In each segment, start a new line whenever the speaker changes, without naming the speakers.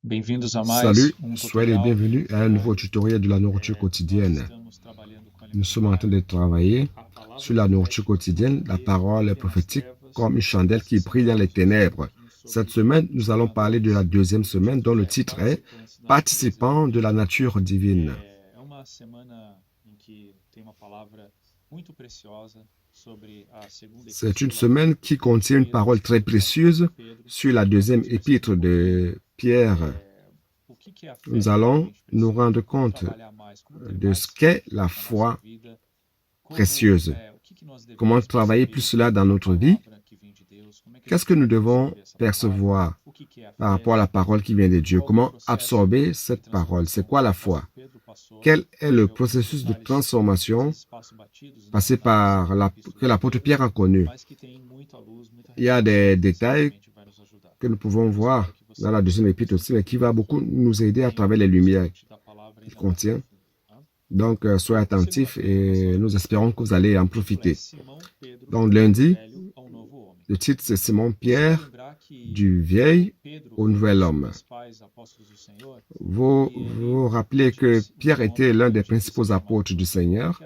Bem-vindos a mais
Salut, soyez les bienvenus à un nouveau tutoriel de la nourriture quotidienne. Nous sommes en train de travailler sur la nourriture quotidienne, la parole prophétique comme une chandelle qui brille dans les ténèbres. Cette semaine, nous allons parler de la deuxième semaine dont le titre est « Participants de la nature divine ». C'est une semaine qui contient une parole très précieuse sur la deuxième épître de Pierre. Nous allons nous rendre compte de ce qu'est la foi précieuse. Comment travailler plus cela dans notre vie? Qu'est-ce que nous devons percevoir par rapport à la parole qui vient de Dieu? Comment absorber cette parole? C'est quoi la foi? Quel est le processus de transformation passé par que l'apôtre Pierre a connu? Il y a des détails que nous pouvons voir dans la deuxième épître aussi, mais qui va beaucoup nous aider à travers les lumières qu'il contient. Donc, soyez attentifs et nous espérons que vous allez en profiter. Donc, lundi, le titre c'est Simon-Pierre, du vieil au nouvel homme. Vous vous rappelez que Pierre était l'un des principaux apôtres du Seigneur.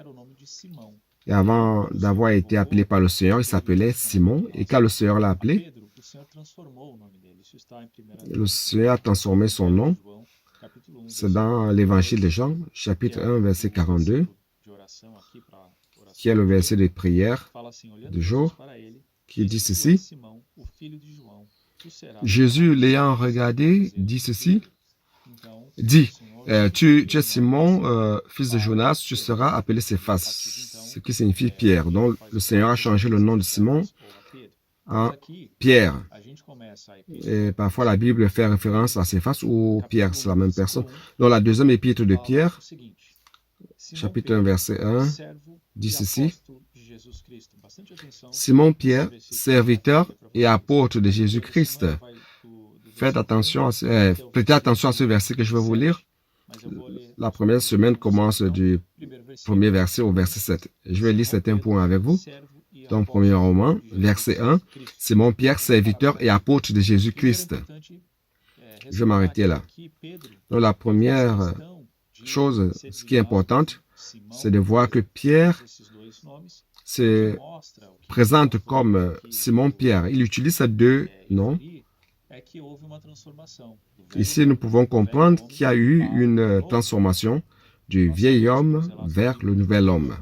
Et avant d'avoir été appelé par le Seigneur, il s'appelait Simon. Et quand le Seigneur l'a appelé, le Seigneur a transformé son nom. C'est dans l'évangile de Jean, chapitre 1, verset 42, qui est le verset de prière du jour, qui dit ceci. Jésus, l'ayant regardé, dit ceci. Dit, tu es Simon, fils de Jonas, tu seras appelé Céphas, ce qui signifie Pierre. Donc, le Seigneur a changé le nom de Simon en Pierre. Et parfois, la Bible fait référence à Céphas ou Pierre, c'est la même personne. Dans la deuxième épître de Pierre, chapitre 1, verset 1, dit ceci. Simon Pierre, serviteur et apôtre de Jésus-Christ. Prêtez attention à ce verset que je vais vous lire. La première semaine commence du premier verset au verset 7. Je vais lire certains points avec vous. Donc, premièrement, verset 1, Simon Pierre, serviteur et apôtre de Jésus-Christ. Je vais m'arrêter là. Donc, la première chose, ce qui est importante, c'est de voir que Pierre se présente comme Simon Pierre. Il utilise ces deux noms. Ici, nous pouvons comprendre qu'il y a eu une transformation du vieil homme vers le nouvel homme.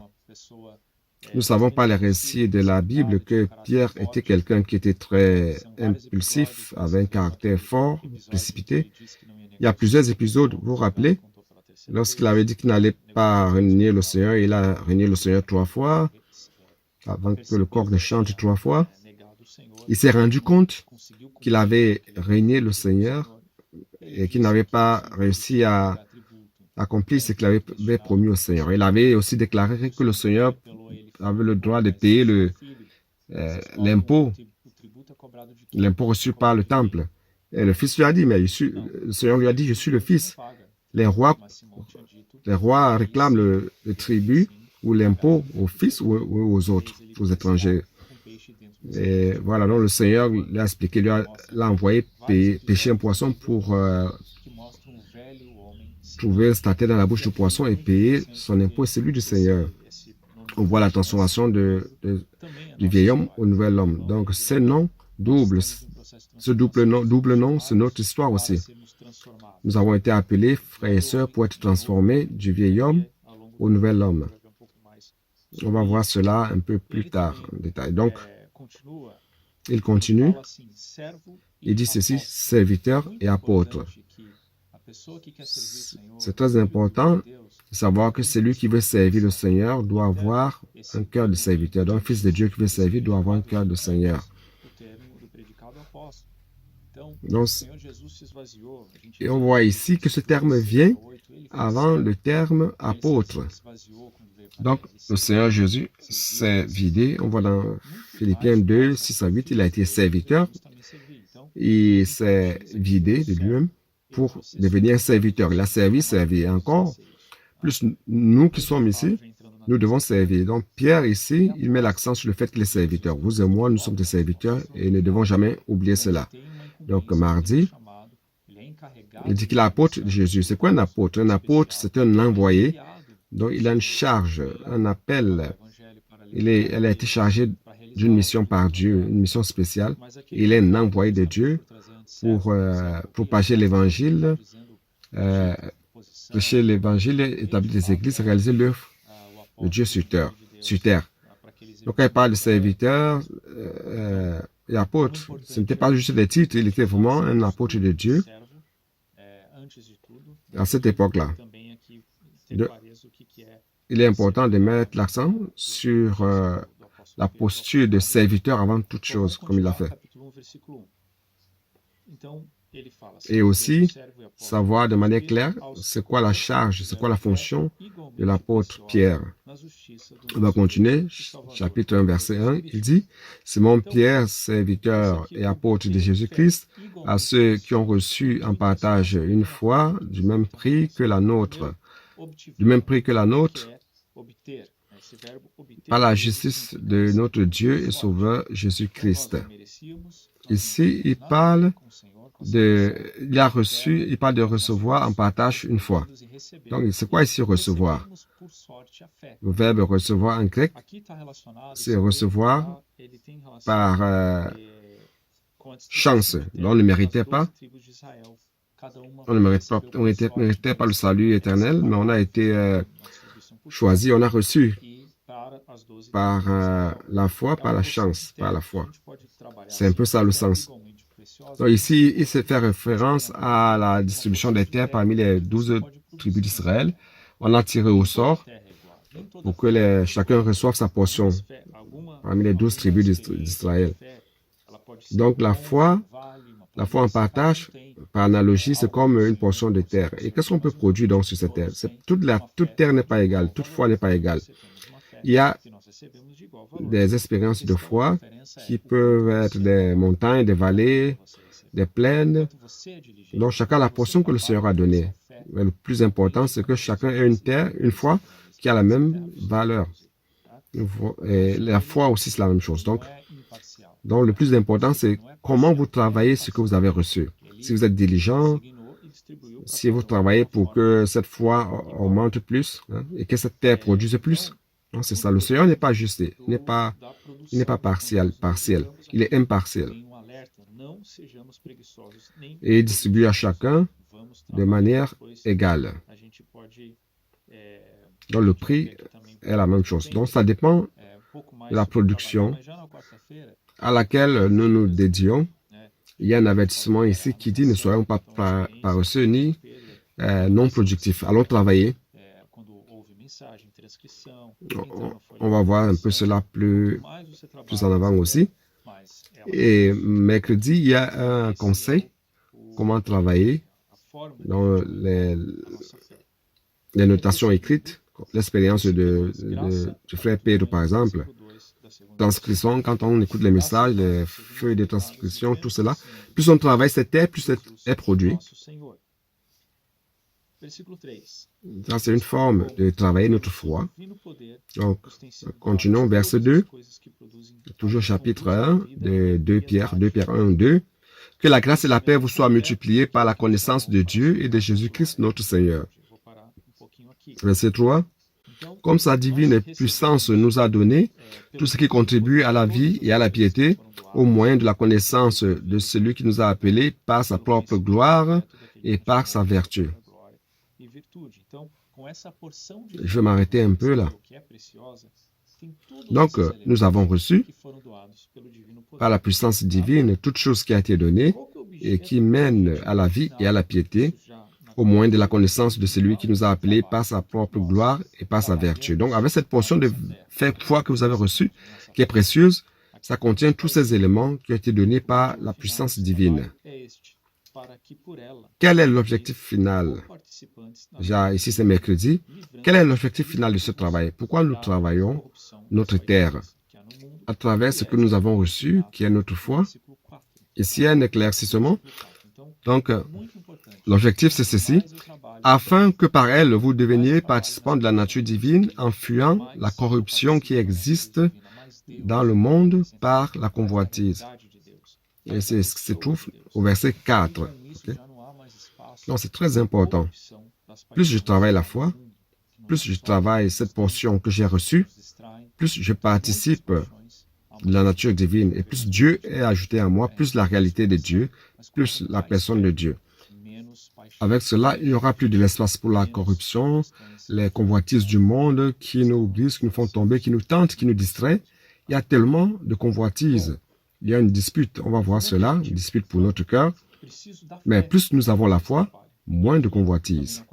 Nous savons par les récits de la Bible que Pierre était quelqu'un qui était très impulsif, avait un caractère fort, précipité. Il y a plusieurs épisodes, vous vous rappelez, lorsqu'il avait dit qu'il n'allait pas renier le Seigneur, il a renié le Seigneur 3 fois, avant que le corps ne chante 3 fois. Il s'est rendu compte qu'il avait renié le Seigneur et qu'il n'avait pas réussi à accomplir ce qu'il avait promis au Seigneur. Il avait aussi déclaré que le Seigneur avait le droit de payer l'impôt reçu par le temple. Et le fils lui a dit, mais le Seigneur lui a dit, je suis le fils. Les rois réclament le tribut ou l'impôt aux fils ou aux autres, aux étrangers. Et voilà, donc le Seigneur lui a expliqué, l'a envoyé pêcher un poisson pour trouver sa tête dans la bouche du poisson et payer son impôt, celui du Seigneur. On voit la transformation du vieil homme au nouvel homme. Donc, ce double nom, c'est notre histoire aussi. Nous avons été appelés, frères et sœurs, pour être transformés du vieil homme au nouvel homme. On va voir cela un peu plus tard en détail. Donc, il continue. Il dit ceci, serviteur et apôtre. C'est très important de savoir que celui qui veut servir le Seigneur doit avoir un cœur de serviteur. Donc, un fils de Dieu qui veut servir doit avoir un cœur de Seigneur. Donc, et on voit ici que ce terme vient avant le terme apôtre. Donc, le Seigneur Jésus s'est vidé. On voit dans Philippiens 2, 6 à 8, il a été serviteur. Il s'est vidé de lui-même pour devenir un serviteur. Il a servi. Et encore, plus nous qui sommes ici, nous devons servir. Donc, Pierre ici, il met l'accent sur le fait qu'il est serviteur. Vous et moi, nous sommes des serviteurs et ne devons jamais oublier cela. Donc, mardi, Il dit qu'il est apôtre de Jésus. C'est quoi un apôtre? Un apôtre, c'est un envoyé. Donc, il a une charge, un appel. Elle a été chargée d'une mission par Dieu, une mission spéciale. Il est un envoyé de Dieu pour propager l'évangile, prêcher l'évangile, établir des églises, réaliser l'œuvre de Dieu sur terre. Donc, quand il parle de serviteur et apôtre, ce n'était pas juste des titres, il était vraiment un apôtre de Dieu à cette époque-là. Il est important de mettre l'accent sur la posture de serviteur avant toute chose, comme il l'a fait. Et aussi, savoir de manière claire, c'est quoi la charge, c'est quoi la fonction de l'apôtre Pierre. On va continuer, chapitre 1, verset 1, il dit, « Simon Pierre, serviteur et apôtre de Jésus-Christ, à ceux qui ont reçu en partage une foi du même prix que la nôtre, par la justice de notre Dieu et Sauveur Jésus-Christ. » Ici, il parle de recevoir en partage une foi. Donc, c'est quoi ici recevoir? Le verbe recevoir en grec, c'est recevoir par chance. Donc, on ne méritait pas. On ne méritait pas le salut éternel, mais on a été choisi, on a reçu par la foi, par la chance, par la foi. C'est un peu ça le sens. Donc ici, il se fait référence à la distribution des terres parmi les 12 tribus d'Israël. On a tiré au sort pour que chacun reçoive sa portion parmi les 12 tribus d'Israël. Donc la foi en partage, par analogie, c'est comme une portion de terre. Et qu'est-ce qu'on peut produire donc sur cette terre? Toute terre n'est pas égale, toute foi n'est pas égale. Il y a des expériences de foi qui peuvent être des montagnes, des vallées, des plaines. Donc, chacun a la portion que le Seigneur a donnée. Mais le plus important, c'est que chacun ait une terre, une foi qui a la même valeur. Et la foi aussi, c'est la même chose. Donc, le plus important, c'est comment vous travaillez ce que vous avez reçu. Si vous êtes diligent, si vous travaillez pour que cette foi augmente plus et que cette terre produise plus. C'est ça. Le Seigneur n'est pas juste. Il n'est pas partiel. Il est impartiel. Et il distribue à chacun de manière égale. Donc, le prix est la même chose. Donc, ça dépend de la production à laquelle nous nous dédions. Il y a un avertissement ici qui dit « Ne soyons pas paresseux ni non productifs. Allons travailler. » On va voir un peu cela plus en avant aussi. Et mercredi, il y a un conseil, comment travailler dans les notations écrites, l'expérience de frère Pedro, par exemple. Transcription, quand on écoute les messages, les feuilles de transcription, tout cela, plus on travaille cette terre, plus est produit. Ça, c'est une forme de travailler notre foi. Donc, continuons, verset 2, toujours chapitre 1 de 2 Pierre 1, 2. Que la grâce et la paix vous soient multipliées par la connaissance de Dieu et de Jésus-Christ notre Seigneur. Verset 3. Comme sa divine puissance nous a donné tout ce qui contribue à la vie et à la piété, au moyen de la connaissance de celui qui nous a appelés par sa propre gloire et par sa vertu. Je vais m'arrêter un peu là. Donc, nous avons reçu par la puissance divine toute chose qui a été donnée et qui mène à la vie et à la piété, au moyen de la connaissance de celui qui nous a appelés par sa propre gloire et par sa vertu. Donc, avec cette portion de foi que vous avez reçue, qui est précieuse, ça contient tous ces éléments qui ont été donnés par la puissance divine. Quel est l'objectif final? Déjà, ici c'est mercredi. Quel est l'objectif final de ce travail? Pourquoi nous travaillons notre terre? À travers ce que nous avons reçu, qui est notre foi. Ici, il y a un éclaircissement. Donc, l'objectif, c'est ceci. Afin que par elle, vous deveniez participants de la nature divine en fuyant la corruption qui existe dans le monde par la convoitise. Et c'est ce qui se trouve au verset 4. Okay? Donc, c'est très important. Plus je travaille la foi, plus je travaille cette portion que j'ai reçue, plus je participe de la nature divine et plus Dieu est ajouté à moi, plus la réalité de Dieu, plus la personne de Dieu. Avec cela, il n'y aura plus de l'espace pour la corruption, les convoitises du monde qui nous glissent, qui nous font tomber, qui nous tentent, qui nous distraient. Il y a tellement de convoitises. Il y a une dispute, on va voir cela, une dispute pour notre cœur. Mais plus nous avons la foi, moins de convoitises.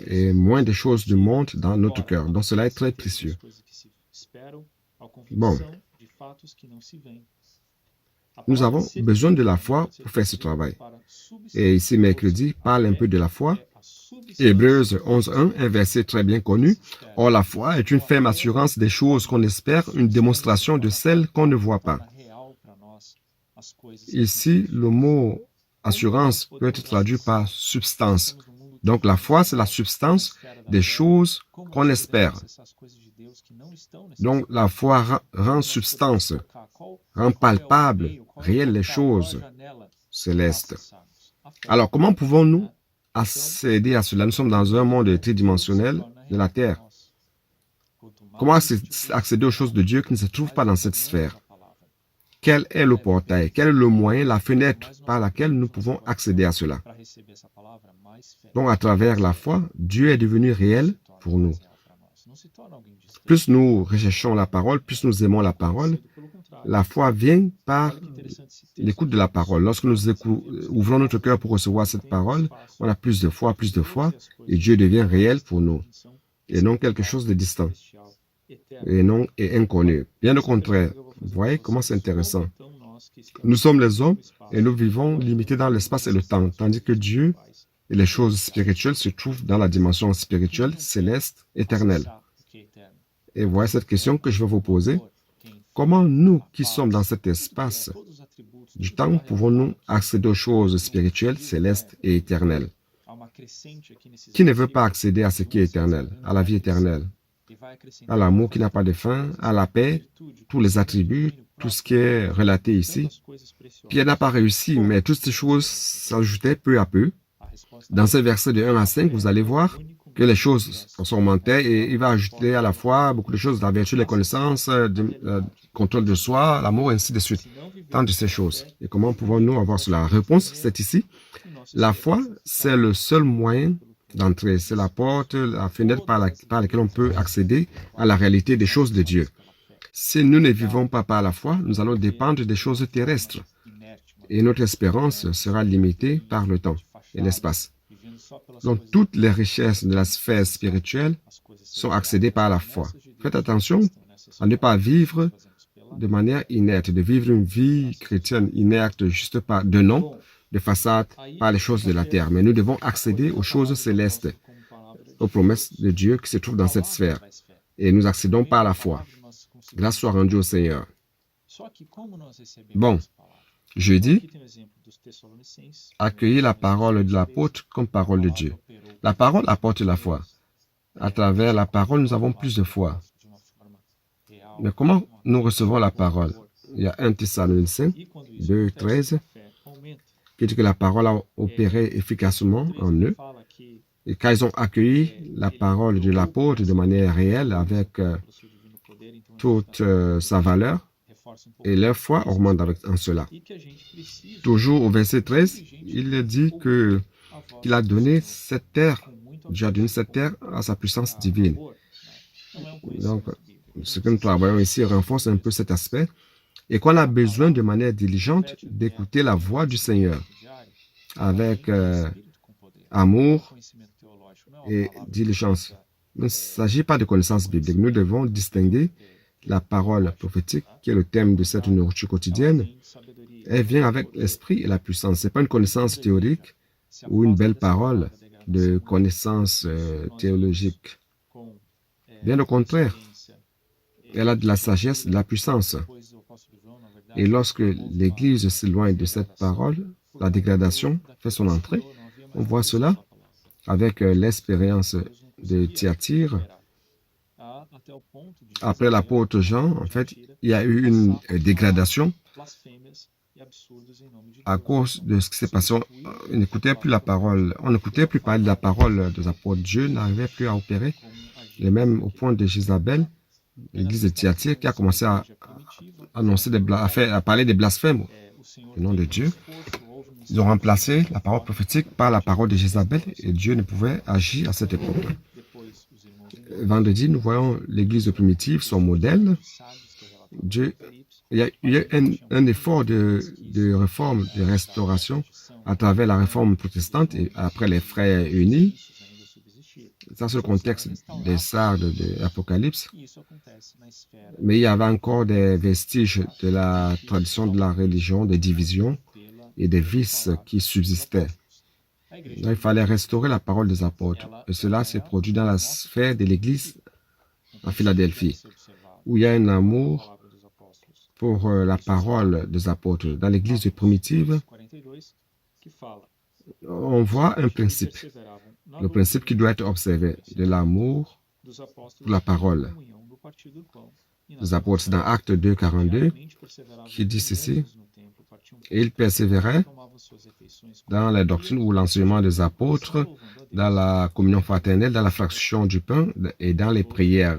Et moins de choses du monde dans notre cœur. Donc cela est très précieux. Bon. Nous avons besoin de la foi pour faire ce travail. Et ici, mercredi, parle un peu de la foi. Hébreux 11.1, un verset très bien connu. Or, la foi est une ferme assurance des choses qu'on espère, une démonstration de celles qu'on ne voit pas. Ici, le mot assurance peut être traduit par substance. Donc, la foi, c'est la substance des choses qu'on espère. Donc, la foi rend substance, rend palpable, réelles les choses célestes. Alors, comment pouvons-nous accéder à cela? Nous sommes dans un monde tridimensionnel de la Terre. Comment accéder aux choses de Dieu qui ne se trouvent pas dans cette sphère? Quel est le portail? Quel est le moyen, la fenêtre par laquelle nous pouvons accéder à cela? Donc, à travers la foi, Dieu est devenu réel pour nous. Plus nous recherchons la parole, plus nous aimons la parole, la foi vient par l'écoute de la parole. Lorsque nous ouvrons notre cœur pour recevoir cette parole, on a plus de foi, et Dieu devient réel pour nous, et non quelque chose de distant, et inconnu. Bien au contraire, vous voyez comment c'est intéressant. Nous sommes les hommes, et nous vivons limités dans l'espace et le temps, tandis que Dieu et les choses spirituelles se trouvent dans la dimension spirituelle, céleste, éternelle. Et voyez cette question que je vais vous poser. Comment nous, qui sommes dans cet espace du temps, pouvons-nous accéder aux choses spirituelles, célestes et éternelles? Qui ne veut pas accéder à ce qui est éternel, à la vie éternelle, à l'amour qui n'a pas de fin, à la paix, tous les attributs, tout ce qui est relaté ici? Pierre n'a pas réussi, mais toutes ces choses s'ajoutaient peu à peu. Dans ces versets de 1 à 5, vous allez voir que les choses sont montées et il va ajouter à la fois beaucoup de choses, la vertu, les connaissances, contrôle de soi, l'amour, ainsi de suite. Tant de ces choses. Et comment pouvons-nous avoir cela? La réponse, c'est ici. La foi, c'est le seul moyen d'entrer. C'est la porte, la fenêtre par laquelle on peut accéder à la réalité des choses de Dieu. Si nous ne vivons pas par la foi, nous allons dépendre des choses terrestres. Et notre espérance sera limitée par le temps et l'espace. Donc, toutes les richesses de la sphère spirituelle sont accédées par la foi. Faites attention à ne pas vivre de manière inerte, de vivre une vie chrétienne inerte juste par de nom, de façade, par les choses de la terre. Mais nous devons accéder aux choses célestes, aux promesses de Dieu qui se trouvent dans cette sphère. Et nous accédons par la foi. Grâce soit rendue au Seigneur. Bon, jeudi, accueillir la parole de l'apôtre comme parole de Dieu. La parole apporte la foi. À travers la parole, nous avons plus de foi. Mais comment nous recevons la parole? Il y a 1 Thessaloniciens 2, 13, qui dit que la parole a opéré efficacement en eux. Et quand ils ont accueilli la parole de l'apôtre de manière réelle, avec toute sa valeur, et leur foi augmente en cela. Toujours au verset 13, il dit qu'il a donné cette terre, Dieu a donné cette terre à sa puissance divine. Donc, ce que nous travaillons ici renforce un peu cet aspect, et qu'on a besoin de manière diligente d'écouter la voix du Seigneur, avec amour et diligence. Il ne s'agit pas de connaissance biblique. Nous devons distinguer la parole prophétique, qui est le thème de cette nourriture quotidienne. Elle vient avec l'esprit et la puissance. Ce n'est pas une connaissance théorique ou une belle parole de connaissance théologique. Bien au contraire, elle a de la sagesse, de la puissance. Et lorsque l'Église s'éloigne de cette parole, la dégradation fait son entrée. On voit cela avec l'expérience de Thyatire. Après l'apôtre Jean, en fait, il y a eu une dégradation à cause de ce qui s'est passé, on n'écoutait plus la parole, on n'écoutait plus parler de la parole des apôtres. Dieu n'arrivait plus à opérer. Et même au point de Jézabel, l'église de Thyatire, qui a commencé à annoncer à parler des blasphèmes au nom de Dieu. Ils ont remplacé la parole prophétique par la parole de Jézabel et Dieu ne pouvait agir à cette époque. Vendredi, nous voyons l'église primitive, son modèle. Il y a eu un effort de réforme, de restauration à travers la réforme protestante et après les frères unis. Ça, c'est le contexte des sardes de l'Apocalypse. Mais il y avait encore des vestiges de la tradition de la religion, des divisions et des vices qui subsistaient. Donc, il fallait restaurer la parole des apôtres. Et cela s'est produit dans la sphère de l'Église à Philadelphie, où il y a un amour pour la parole des apôtres. Dans l'Église primitive, on voit un principe, le principe qui doit être observé, de l'amour pour la parole. Les apôtres, c'est dans Acte 2, 42, qui dit ceci. Et ils persévéraient dans la doctrine ou l'enseignement des apôtres, dans la communion fraternelle, dans la fraction du pain et dans les prières.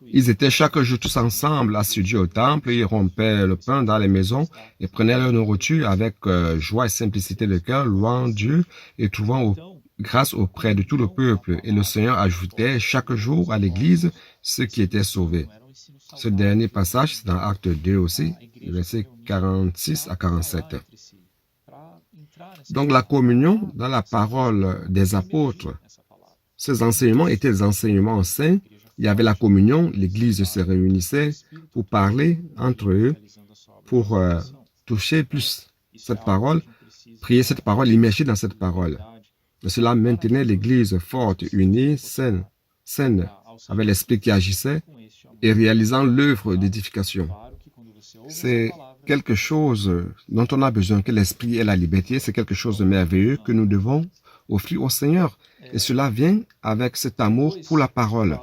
Ils étaient chaque jour tous ensemble assidus au temple, ils rompaient le pain dans les maisons et prenaient leur nourriture avec joie et simplicité de cœur, louant Dieu et trouvant grâce auprès de tout le peuple. Et le Seigneur ajoutait chaque jour à l'Église ceux qui étaient sauvés. Ce dernier passage, c'est dans Acte 2 aussi, versets 46 à 47. Donc la communion dans la parole des apôtres, ces enseignements étaient des enseignements saints. Il y avait la communion, l'Église se réunissait pour parler entre eux, pour toucher plus cette parole, prier cette parole, immerger dans cette parole. Et cela maintenait l'Église forte, unie, saine, avec l'Esprit qui agissait et réalisant l'œuvre d'édification. C'est quelque chose dont on a besoin, que l'Esprit et la liberté, c'est quelque chose de merveilleux que nous devons offrir au Seigneur. Et cela vient avec cet amour pour la parole.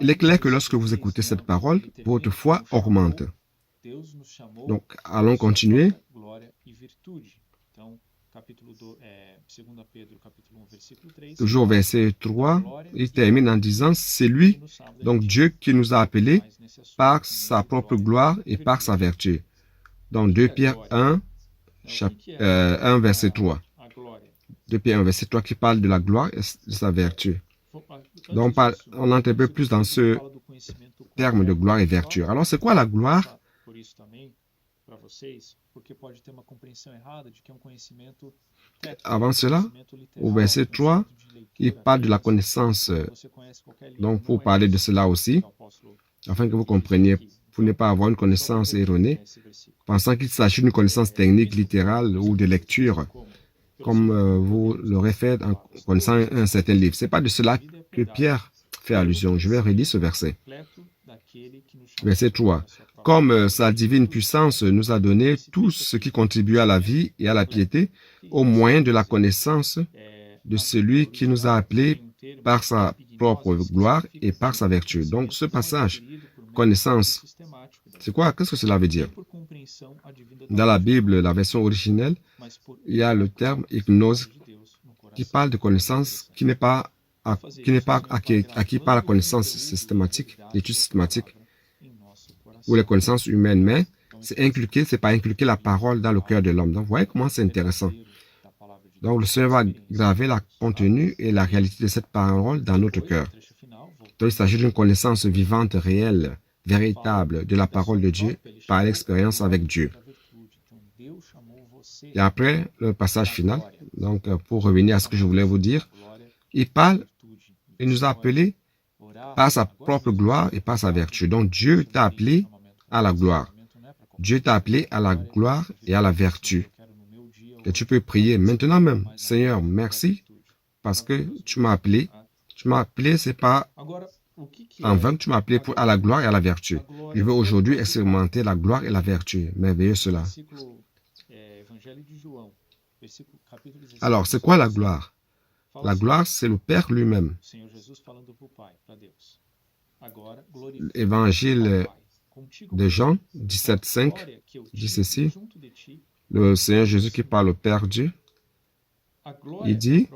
Il est clair que lorsque vous écoutez cette parole, votre foi augmente. Donc, allons continuer. Toujours verset 3, il termine en disant, c'est lui, donc Dieu qui nous a appelés par sa propre gloire et par sa vertu. Dans 2 Pierre 1, 1 verset 3. 2 Pierre 1 verset 3 qui parle de la gloire et de sa vertu. Donc on entre un peu plus dans ce terme de gloire et vertu. Alors c'est quoi la gloire? Avant cela, au verset 3, il parle de la connaissance. Donc, pour parler de cela aussi, afin que vous compreniez, pour ne pas avoir une connaissance erronée, pensant qu'il s'agit d'une connaissance technique, littérale ou de lecture, comme vous l'aurez fait en connaissant un certain livre. Ce n'est pas de cela que Pierre fait allusion. Je vais relire ce verset. Verset 3. Comme sa divine puissance nous a donné tout ce qui contribue à la vie et à la piété, au moyen de la connaissance de celui qui nous a appelés par sa propre gloire et par sa vertu. Donc, ce passage, connaissance, c'est quoi? Qu'est-ce que cela veut dire? Dans la Bible, la version originelle, il y a le terme hypnose qui parle de connaissance qui n'est pas acquis par la connaissance systématique, l'étude systématique ou les connaissances humaines, mais c'est pas inculquer la parole dans le cœur de l'homme. Donc, vous voyez comment c'est intéressant. Donc, le Seigneur va graver le contenu et la réalité de cette parole dans notre cœur. Donc, il s'agit d'une connaissance vivante, réelle, véritable de la parole de Dieu par l'expérience avec Dieu. Et après, le passage final, donc pour revenir à ce que je voulais vous dire, il nous a appelés par sa propre gloire et par sa vertu. Donc, Dieu t'a appelé à la gloire. Dieu t'a appelé à la gloire et à la vertu. Et tu peux prier maintenant même. Seigneur, merci parce que tu m'as appelé. Tu m'as appelé, c'est pas en vain que tu m'as appelé à la gloire et à la vertu. Je veux aujourd'hui expérimenter la gloire et la vertu. Merveilleux cela. Alors, c'est quoi la gloire? La gloire, c'est le Père lui-même. Évangile de Jean 17,5 dit ceci. Le Seigneur Jésus qui parle au Père Dieu, il dit,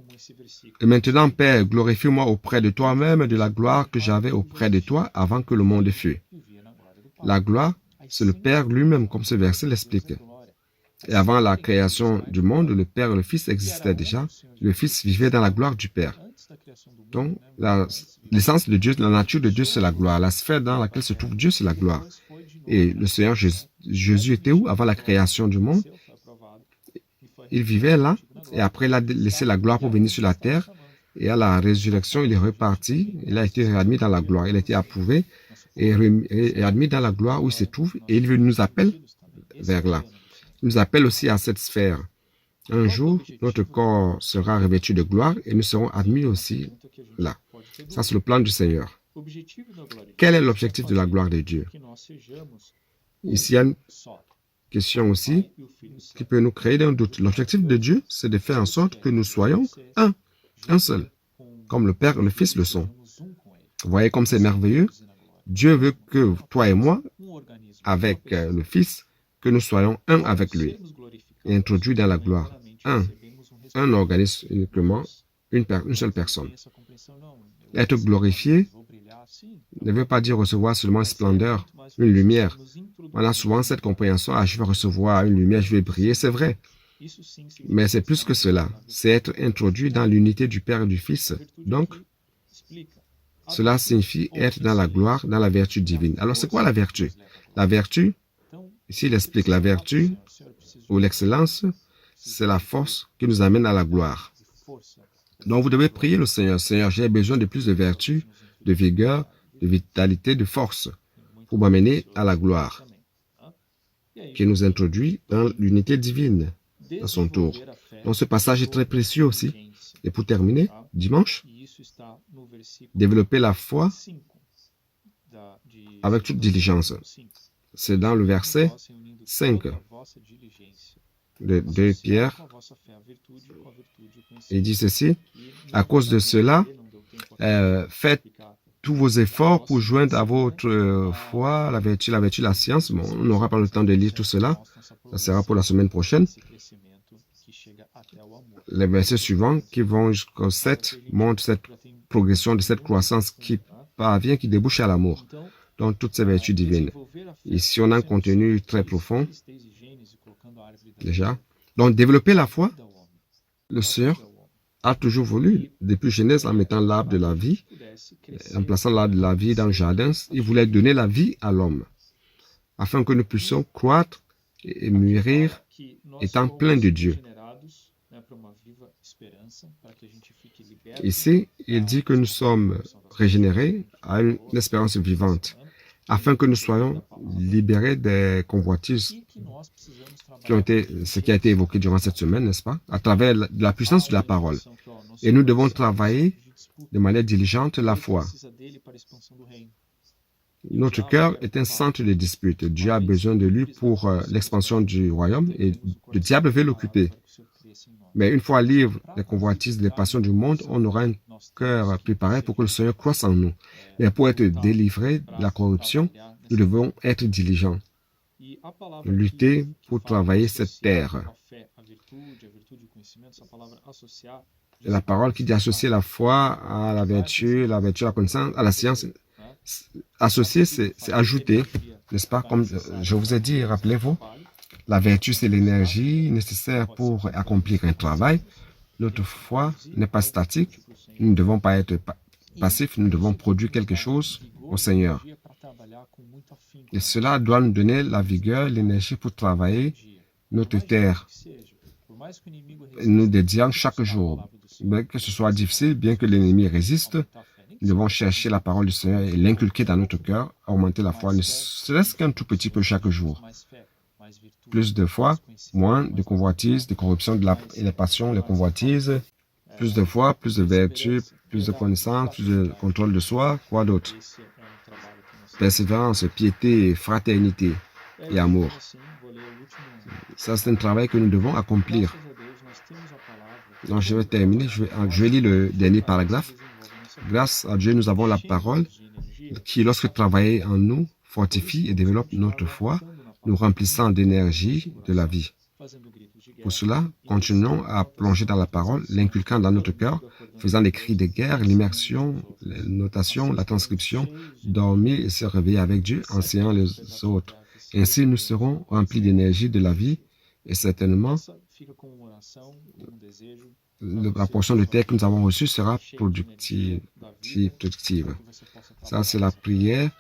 « Et maintenant, Père, glorifie-moi auprès de toi-même de la gloire que j'avais auprès de toi avant que le monde fût. » La gloire, c'est le Père lui-même, comme ce verset l'explique. Et avant la création du monde, le Père et le Fils existaient déjà. Le Fils vivait dans la gloire du Père. Donc, l'essence de Dieu, la nature de Dieu, c'est la gloire. La sphère dans laquelle se trouve Dieu, c'est la gloire. Et le Seigneur Jésus était où avant la création du monde? Il vivait là, et après il a laissé la gloire pour venir sur la terre. Et à la résurrection, il est reparti. Il a été admis dans la gloire. Il a été approuvé et admis dans la gloire où il se trouve. Et il nous appelle vers là. Il nous appelle aussi à cette sphère. Un jour, notre corps sera revêtu de gloire et nous serons admis aussi là. Ça, c'est le plan du Seigneur. Quel est l'objectif de la gloire de Dieu? Ici, il y a une question aussi qui peut nous créer un doute. L'objectif de Dieu, c'est de faire en sorte que nous soyons un seul, comme le Père et le Fils le sont. Vous voyez comme c'est merveilleux? Dieu veut que toi et moi, avec le Fils, que nous soyons un avec lui et introduits dans la gloire. Un organisme uniquement, une seule personne. Être glorifié ne veut pas dire recevoir seulement une splendeur, une lumière. On a souvent cette compréhension, je vais recevoir une lumière, je vais briller, c'est vrai. Mais c'est plus que cela, c'est être introduit dans l'unité du Père et du Fils. Donc, cela signifie être dans la gloire, dans la vertu divine. Alors, c'est quoi la vertu? La vertu, ici il explique la vertu ou l'excellence, c'est la force qui nous amène à la gloire. Donc, vous devez prier le Seigneur. Seigneur, j'ai besoin de plus de vertu, de vigueur, de vitalité, de force pour m'amener à la gloire, qui nous introduit dans l'unité divine à son tour. Donc, ce passage est très précieux aussi. Et pour terminer, dimanche, développer la foi avec toute diligence. C'est dans le verset 5 de 2 Pierre. Il dit ceci, à cause de cela, faites tous vos efforts pour joindre à votre foi la vertu, la science. Bon, on n'aura pas le temps de lire tout cela. Ça sera pour la semaine prochaine. Les versets suivants qui vont jusqu'au 7 montrent cette progression de cette croissance qui parvient, qui débouche à l'amour. Donc, toutes ces vertus divines. Ici, on a un contenu très profond, déjà. Donc, développer la foi, le Seigneur a toujours voulu, depuis Genèse, en mettant l'arbre de la vie, en plaçant l'arbre de la vie dans le jardin, il voulait donner la vie à l'homme, afin que nous puissions croître et mûrir, étant pleins de Dieu. Ici, il dit que nous sommes régénérés à une espérance vivante, afin que nous soyons libérés des convoitises qui ont été, ce qui a été évoqué durant cette semaine, n'est-ce pas, à travers la puissance de la parole. Et nous devons travailler de manière diligente la foi. Notre cœur est un centre de dispute. Dieu a besoin de lui pour l'expansion du royaume et le diable veut l'occuper. Mais une fois libre des convoitises, des passions du monde, on aura un cœur préparé pour que le Seigneur croisse en nous. Mais pour être délivré de la corruption, nous devons être diligents. Lutter pour travailler cette terre. Et la parole qui dit associer la foi à la vertu à la connaissance, à la science. Associer, c'est ajouter, n'est-ce pas? Comme je vous ai dit, rappelez-vous, la vertu, c'est l'énergie nécessaire pour accomplir un travail. Notre foi n'est pas statique. Nous ne devons pas être passifs, nous devons produire quelque chose au Seigneur. Et cela doit nous donner la vigueur, l'énergie pour travailler notre terre. Et nous dédions chaque jour. Bien que ce soit difficile, bien que l'ennemi résiste, nous devons chercher la parole du Seigneur et l'inculquer dans notre cœur, augmenter la foi, ne serait-ce qu'un tout petit peu chaque jour. Plus de foi, moins de convoitises, de corruption et les passions, les convoitises, plus de foi, plus de vertu, plus de connaissance, plus de contrôle de soi, quoi d'autre? Persévérance, piété, fraternité et amour. Ça, c'est un travail que nous devons accomplir. Donc, je vais terminer. Je vais lire le dernier paragraphe. Grâce à Dieu, nous avons la parole qui, lorsque travaillée en nous, fortifie et développe notre foi, nous remplissant d'énergie de la vie. Pour cela, continuons à plonger dans la parole, l'inculquant dans notre cœur, faisant des cris de guerre, l'immersion, la notation, la transcription, dormir et se réveiller avec Dieu, enseignant les autres. Ainsi, nous serons remplis d'énergie de la vie et certainement, la portion de terre que nous avons reçue sera productive. Ça, c'est la prière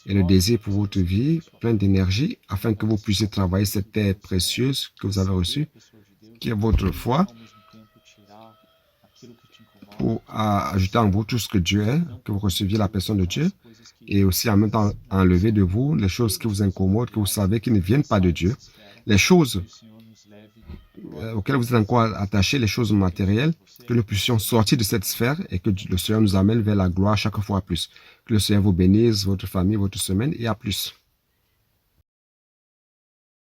et le désir pour votre vie, plein d'énergie, afin que vous puissiez travailler cette terre précieuse que vous avez reçue, qui est votre foi, pour ajouter en vous tout ce que Dieu est, que vous receviez la personne de Dieu, et aussi en même temps enlever de vous les choses qui vous incommodent, que vous savez qui ne viennent pas de Dieu, les choses auxquelles vous êtes encore attachés, les choses matérielles, que nous puissions sortir de cette sphère et que le Seigneur nous amène vers la gloire chaque fois plus. Que le Seigneur vous bénisse, votre famille, votre semaine et à plus.